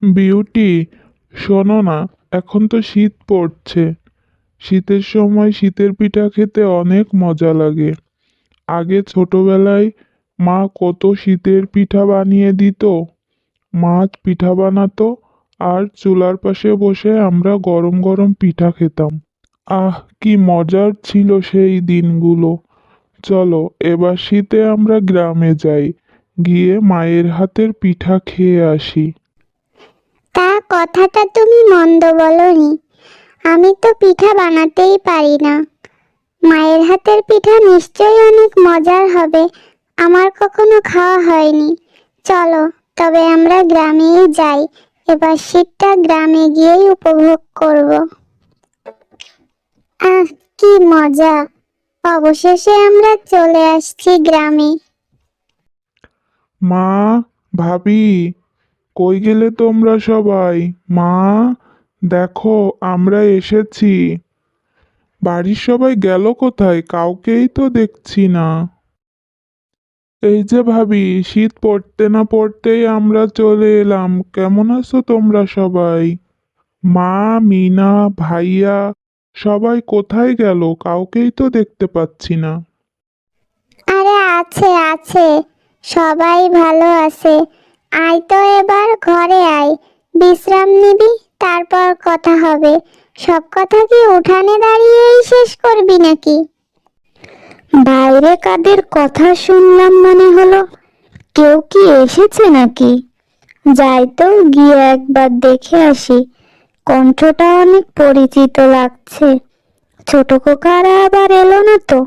Beauty, শোনো না, এখন তো শীত পড়ছে। শীতের সময় শীতের পিঠা খেতে অনেক মজা লাগে। আগে ছোটবেলায় মা কত শীতের পিঠা বানিয়ে দিত। মা পিঠা বানাতো আর চুলার পাশে বসে আমরা গরম গরম পিঠা খেতাম। আহ, কি মজার ছিল সেই দিনগুলো। চলো এবার শীতে আমরা গ্রামে যাই, গিয়ে মায়ের হাতের পিঠা খেয়ে আসি। তা কথাটা তুমি মন্দ বলনি। আমি তো পিঠা বানাতেই পারি না। মায়ের হাতের পিঠা নিশ্চয়ই অনেক মজার হবে। আমার কখনো খাওয়া হয়নি। চলো তবে আমরা গ্রামেই যাই। এবার শীতটা গ্রামে গিয়েই উপভোগ করব। আহ, কি মজা! অবশেষে আমরা চলে আসছি গ্রামে। মা, ভাবি, কই গেলে তোমরা সবাই? মা, দেখো আমরা এসেছি। বাড়ির সবাই গেল কোথায়? কাউকেই তো দেখছি না। এই যে ভাবি, শীত পড়তে না পড়তেই আমরা চলে এলাম। কেমন আছো তোমরা সবাই? মা, মিনা, ভাইয়া সবাই কোথায় গেল? কাউকেই তো দেখতে পাচ্ছি না। আরে আছে আছে, সবাই ভালো আছে। আয় তো এবার ঘরে আয়, বিশ্রাম নিবি, তারপর কথা হবে। সব কথা কি উঠানে দাঁড়িয়েই শেষ করবি নাকি? বাইরে কাদের কথা শুনলাম মনে হলো। কেউ কি এসেছে নাকি? যাই তো, গিয়ে একবার দেখে আসি। কণ্ঠটা অনেক পরিচিত লাগছে। ছোট খোকারা আবার এলো না তো?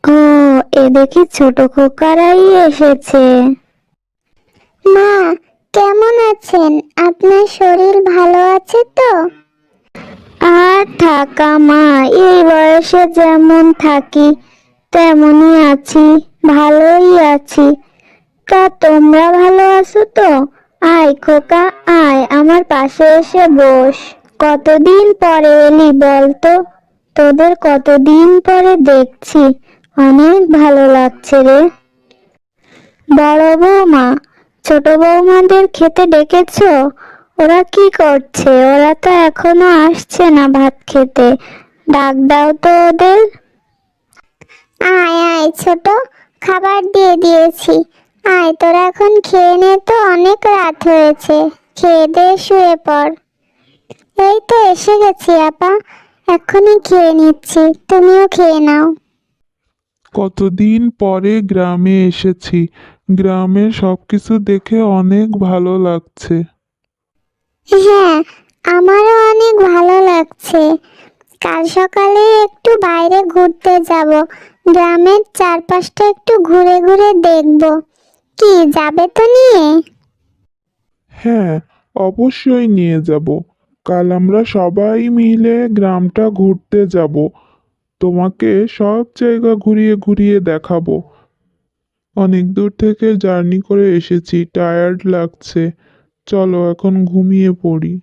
ও, এ দেখি ছোট খোকারাই এসেছে। মা, কেমন আছেন? আপনার শরীর ভালো আছে তো? আর থাকা মা, এই বয়সে যেমন থাকি তেমনই আছি, ভালোই আছি। তা তোমরা ভালো আছো তো? আয় খোকা, আয় আমার পাশে এসে বস। কতদিন পরে এলি বলতো? তোদের কতদিন পরে দেখছি, অনেক ভালো লাগছে রে। বড় বৌমা, ছোট বৌমাদের খেতে ডেকেছো? ওরা কি করছে? ওরা তো এখনো আসছে না ভাত খেতে। ডাক দাও তো ওদের। আয় আয় ছোট, খাবার দিয়ে দিয়েছি। আয় তোরা এখন খেয়ে নে তো, অনেক রাত হয়েছে। খেয়ে দে শুয়ে পড়। এই তো এসে গেছি আপা, এখনই খেয়ে নিচ্ছি, তুমিও খেয়ে নাও। কতদিন পরে গ্রামে এসেছি। গ্রামের সবকিছু দেখে অনেক ভালো লাগছে। হ্যাঁ, আমারও অনেক ভালো লাগছে। কাল সকালে একটু বাইরে ঘুরতে যাব। গ্রামের চারপাশটা একটু ঘুরে ঘুরে দেখব। কি, যাবে তো নিয়ে? হ্যাঁ, অবশ্যই নিয়ে যাব। কাল আমরা সবাই মিলে গ্রামটা ঘুরতে যাব। তোমাকে সব জায়গা ঘুরিয়ে ঘুরিয়ে দেখাবো। অনেক দূর থেকে জার্নি করে এসেছি, টায়ার্ড লাগছে। চলো এখন ঘুমিয়ে পড়ি।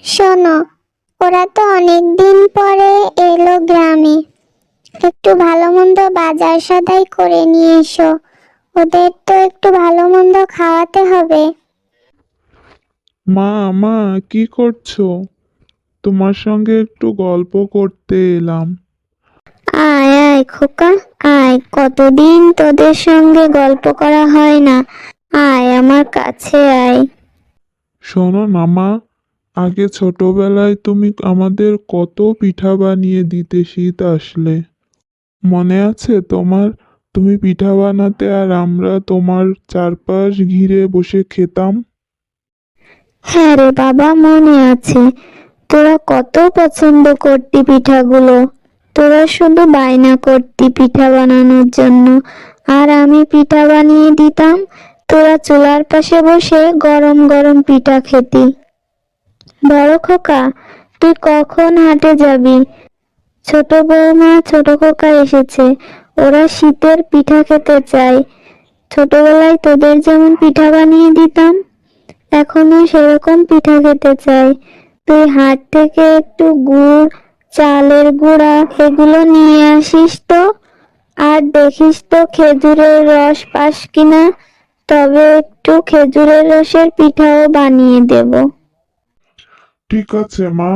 শোনো, ওরা তো অনেক দিন পরে এলো গ্রামে। একটু ভালো মন্দ বাজার সদাই করে নিয়ে এসো। ওদের তো একটু ভালো মন্দ খাওয়াতে হবে। মা, মা, কি করছো? তোমার সঙ্গে একটু গল্প করতে এলাম। আয় আয় খোকা, আয়, কতদিন তোদের সঙ্গে গল্প করা হয় না। আয় আমার কাছে আয়। শোনো না মা, আগে ছোটবেলায় তুমি আমাদের কত পিঠা বানিয়ে দিতে শীত আসলে। মনে আছে তোমার? তুমি পিঠা বানাতে আর আমরা তোমার চারপাশ ঘিরে বসে খেতাম। হ্যাঁ রে বাবা, মনে আছে। তোরা কত পছন্দ করতি পিঠাগুলো। তোরা শুধু বায়না করতি পিঠা বানানোর জন্য, আর আমি পিঠা বানিয়ে দিতাম। তোরা চুলার পাশে বসে গরম গরম পিঠা খেতি। বড় খোকা, তুই কখন হাটে যাবি? ছোট বৌমা, ছোট খোকা এসেছে। ওরা শীতের পিঠা খেতে চায়। ছোটবেলায় তোদের যেমন পিঠা বানিয়ে দিতাম, এখনো সেরকম পিঠা খেতে চাই। তুই হাট থেকে একটু গুড়, চালের গুঁড়া এগুলো নিয়ে আসিস তো। আর দেখিস তো খেজুরের রস পাস কিনা। তবে একটু খেজুরের রসের পিঠাও বানিয়ে দেব। ঠিক আছে মা,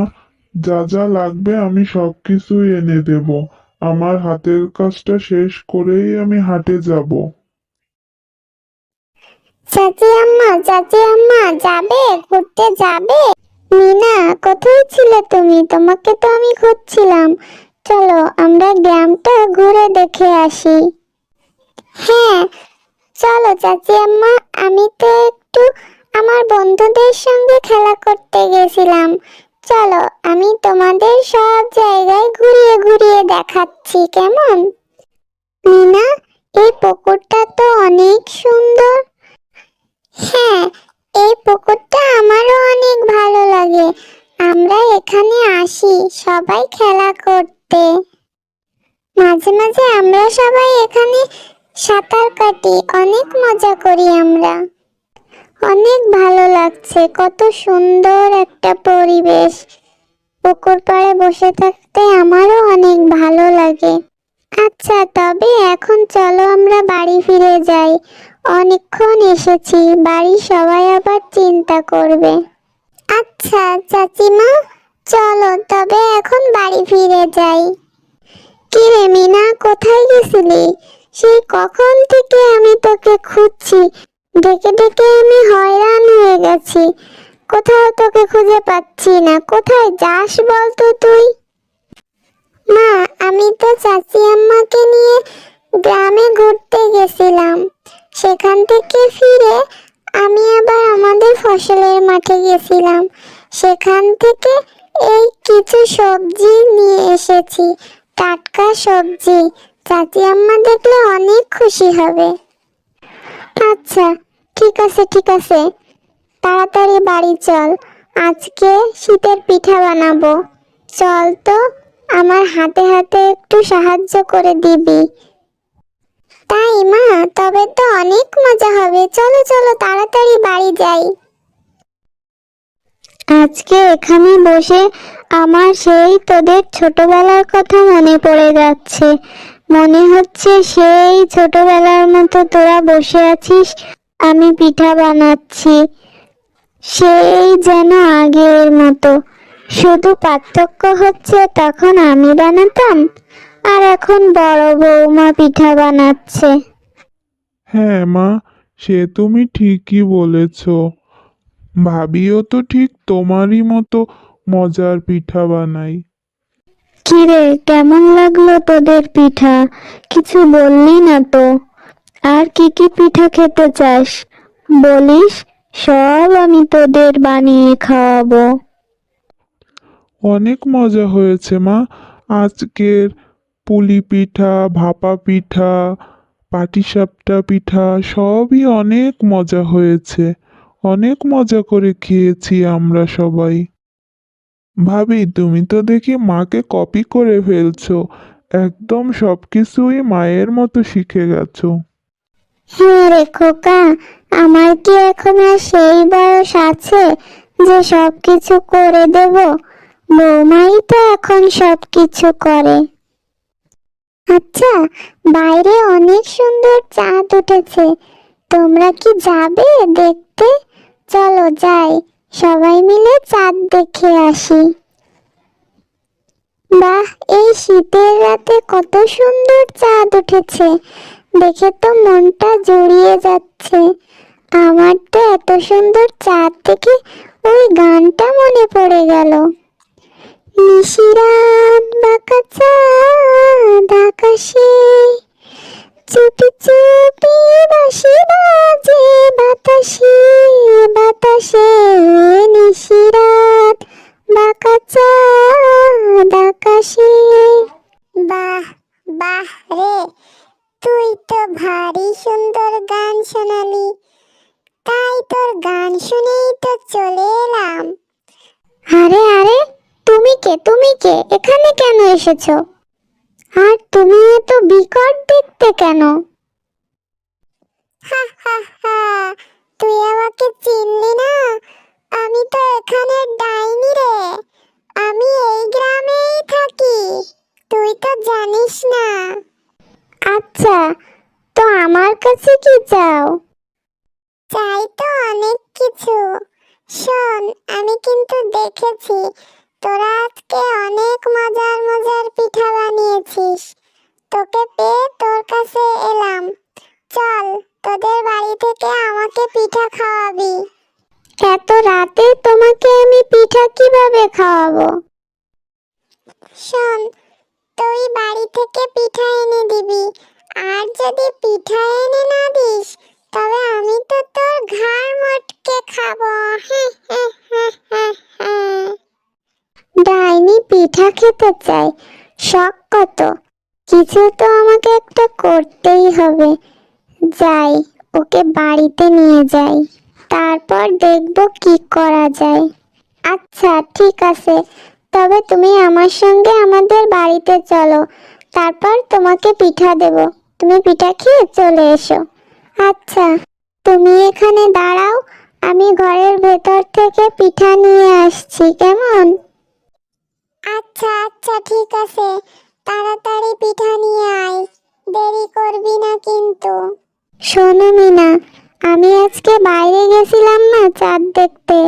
যা যা লাগবে আমি সবকিছুই এনে দেব। আমার হাতের কাজটা শেষ করেই আমি হাটে যাব। চাচি আম্মা যাবে, ঘুরতে যাবে? মিনা, কোথায় ছিলে তুমি? তোমাকে তো আমি খুঁজছিলাম। চলো আমরা গ্রামটা ঘুরে দেখে আসি। হ্যাঁ, চলো চাচি আম্মা, আমি তো একটু আমার বন্ধুদের সঙ্গে খেলা করতে গেছিলাম। চলো আমি তোমাদের সব জায়গায় ঘুরিয়ে ঘুরিয়ে দেখাচ্ছি, কেমন? মিনা, এই পুকুরটা তো অনেক সুন্দর। হ্যাঁ, এই পুকুরটা আমারও অনেক ভালো লাগে। আমরা এখানে আসি সবাই খেলা করতে। মাঝে মাঝে আমরা সবাই এখানে সাঁতার কাটি, অনেক মজা করি আমরা। অনেক ভালো লাগছে, কত সুন্দর একটা পরিবেশ। পুকুর পাড়ে বসে থাকতে আমারও অনেক ভালো লাগে। আচ্ছা, তবে এখন চলো আমরা বাড়ি ফিরে যাই। অনেকক্ষণ এসেছি, বাড়ির সবাই আবার চিন্তা করবে। আচ্ছা চাচিমা, চলো তবে এখন বাড়ি ফিরে যাই। কি রে মিনা, কোথায় গেছিলি? সেই কখন থেকে আমি তোকে খুঁজছি, ডেকে ডেকে আমি হয়রান হয়ে গেছি। কোথাও তোকে খুঁজে পাচ্ছি না, কোথায় যাস বলতো তুই? মা, আমি তো চাচি আম্মাকে নিয়ে গ্রামে ঘুরতে গেছিলাম। সেখান থেকে ফিরে আমি আবার আমাদের ফসলের মাঠে গেছিলাম। সেখান থেকে এই কিছু সবজি নিয়ে এসেছি, টাটকা সবজি। চাচি আম্মা দেখলে অনেক খুশি হবে। আচ্ছা, ঠিক আছে, তাড়াতাড়ি বাড়ি চল। আজকে শীতের পিঠা বানাবো। চল তো, আমার হাতে হাতে একটু সাহায্য করে দিবি। তাই মা, তবে তো অনেক মজা হবে। চলো চলো তাড়াতাড়ি বাড়ি যাই। আজকে এখানে বসে আমার সেই তোদের ছোটবেলার কথা মনে পড়ে যাচ্ছে। মনে হচ্ছে সেই ছোটবেলার মতো তোরা বসে আছিস, আমি পিঠা বানাচ্ছি, সেই যেন আগের মতো। শুধু পার্থক্য হচ্ছে তখন আমি বানাতাম আর এখন বড় বৌমা পিঠা বানাচ্ছে। হ্যাঁ মা, সে তুমি ঠিকই বলেছ। ভাবিও তো ঠিক তোমারই মতো মজার পিঠা বানাই। কিরে, কেমন লাগলো তোদের পিঠা? কিছু বললি না তো। আর কি কি পিঠা খেতে চাস বলিস, সব আমি তোদের বানিয়ে খাওয়াবো। অনেক মজা হয়েছে মা। আজকের পুলি পিঠা, ভাপা পিঠা, পাটিসাপটা পিঠা সবই অনেক মজা হয়েছে। অনেক মজা করে খেয়েছি আমরা সবাই। ভাবি, তুমি তো দেখি মাকে কপি করে ফেলছো। একদম সবকিছুই মায়ের মতো শিখে গেছো। হ্যাঁ রে খোকা, আমার কি এখন আর সেই বয়স আছে যে সবকিছু করে দেব? বৌমাই তো এখন সবকিছু করে। আচ্ছা, বাইরে অনেক সুন্দর চাঁদ উঠেছে। তোমরা কি যাবে দেখতে? চলো যাই, সবাই মিলে চাঁদ দেখে আসি। বাহ, এই শীতের রাতে কত সুন্দর চাঁদ উঠেছে, দেখে তো মনটা জুড়িয়ে যাচ্ছে। আমার তো এত সুন্দর চাঁদ দেখে ওই গানটা মনে পড়ে গেল। নিশিরাত বাঁকা চাঁদ আকাশে, চুপি চুপি বাঁশি বাজে বাতাসে বাতাসে। নিশিরাত বাঁকা চাঁদ আকাশে। বাহ বাহ রে, তুই তো ভারী সুন্দর গান শোনালি। তাই তোর গান শুনেই তো চলে এলাম। আরে আরে, তুমি কে এখানে কেন এসেছো? আর তুমি এত বিকট দেখতে কেন? হা হা হা, তুই আমাকে চিনলি না? আমি তো এখানে ডাইনি রে। আমি এই গ্রামেই থাকি, তুই তো জানিস না। আচ্ছা, তো আমার কাছে কি চাও? চাই তো অনেক কিছু। শোন, আমি কিন্তু দেখেছি তোরা আজকে অনেক মজার মজার পিঠা বানিয়েছিস। তোকে পেয়ে তোর কাছে এলাম। চল, তোদের বাড়ি থেকে আমাকে পিঠা খাওয়াবি। এত রাতে তোমাকে আমি পিঠা কিভাবে খাওয়াবো? শোন, তুই বাড়ি থেকে পিঠা এনে দিবি, আর যদি পিঠা এনে না দিস তবে আমি তো তোর ঘাড় মটকে খাবো। ডাইনি পিঠা খেতে চাই, শখ কত! কিছু তো আমাকে একটা করতেই হবে। যাই, ওকে বাড়িতে নিয়ে যাই, তারপর দেখব কি করা যায়। আচ্ছা ঠিক আছে, তবে তুমি আমার সঙ্গে আমাদের বাড়িতে চলো, তারপর তোমাকে পিঠা দেব। তুমি পিঠা খেয়ে চলে এসো। আচ্ছা, তুমি এখানে দাঁড়াও, আমি ঘরের ভেতর থেকে পিঠা নিয়ে আসছি, কেমন? আচ্ছা আচ্ছা ঠিক আছে, তাড়াতাড়ি পিঠা নিয়ে আয়, দেরি করবি না কিন্তু। শোনো মিনা, আমি আজকে বাইরে গেছিলাম না চাঁদ দেখতে,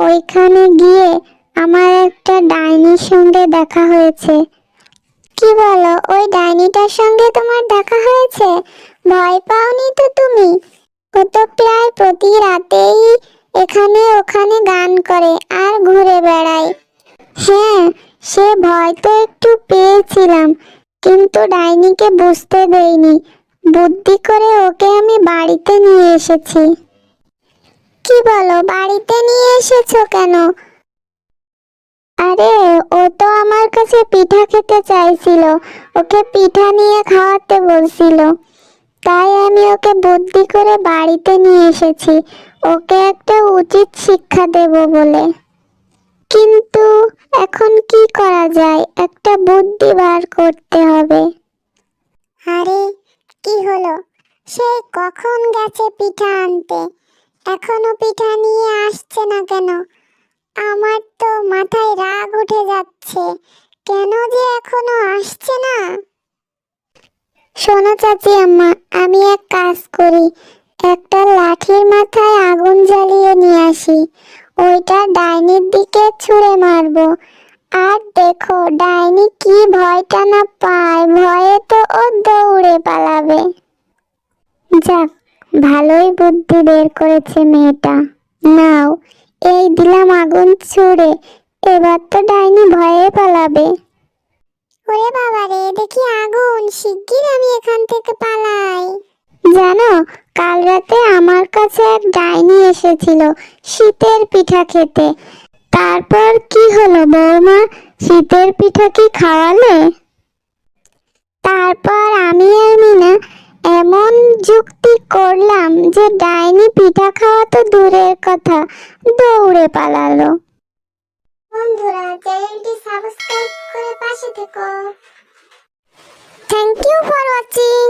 ওইখানে গিয়ে আমার একটা ডাইনির সঙ্গে দেখা হয়েছে। কি বলো, ওই ডাইনিটার সঙ্গে তোমার দেখা হয়েছে? ভয় পাওনি তো তুমি? ও তো প্রায় প্রতি রাতেই এখানে ওখানে গান করে আর ঘুরে বেড়ায়। হ্যাঁ, সে ভয় তো একটু পেয়েছিলাম, কিন্তু ডাইনিকে বুঝতে দেইনি। বুদ্ধি করে ওকে আমি বাড়িতে নিয়ে এসেছি। কি বলো, বাড়িতে নিয়ে এসেছো কেন? আরে, ও তো আমার কাছে পিঠা খেতে চাইছিল, ওকে পিঠা নিয়ে খাওয়াতে বলছিল, তাই আমি ওকে বুদ্ধি করে বাড়িতে নিয়ে এসেছি, ওকে একটা উচিত শিক্ষা দেব বলে। কিন্তু এখন কি করা যায়, একটা বুদ্ধি বার করতে হবে। আরে, কি হলো? সে কখন গেছে পিঠা আনতে, এখনো পিঠা নিয়ে আসছে না কেন? আমার তো মাথায় রাগ উঠে যাচ্ছে, কেন যে এখনো আসছে না। শোনো চাচি আম্মা, আমি এক কাজ করি, একটা লাঠির মাথায় আগুন জ্বালিয়ে নিয়ে আসি, ওইটা ডাইনির দিকে ছুঁড়ে মারবো, আর দেখো ডাইনি কি ভয়টা না পায়, ভয়ে তো ও দৌড়ে পালাবে। যাক, ভালোই বুদ্ধি বের করেছে মেয়েটা। নাও, এই দিলাম আগুন ছুঁড়ে, এবার তো ডাইনি ভয়ে পালাবে। ওরে বাবা রে, দেখি আগুন, শিগগির আমি এখান থেকে পালাই। জানো, কাল রাতে আমার কাছে এক ডাইনি এসেছিল শীতের পিঠা খেতে। তারপর কি হলো বৌমা, শীতের পিঠা কি খাওয়ালে? তারপর আমি আর মিনা এমন যুক্তি করলাম যে ডাইনি পিঠা খাওয়া তো দূরের কথা, দৌড়ে পালালো। বন্ধুরা, চ্যানেলটি সাবস্ক্রাইব করে পাশে থেকো। Thank you for watching.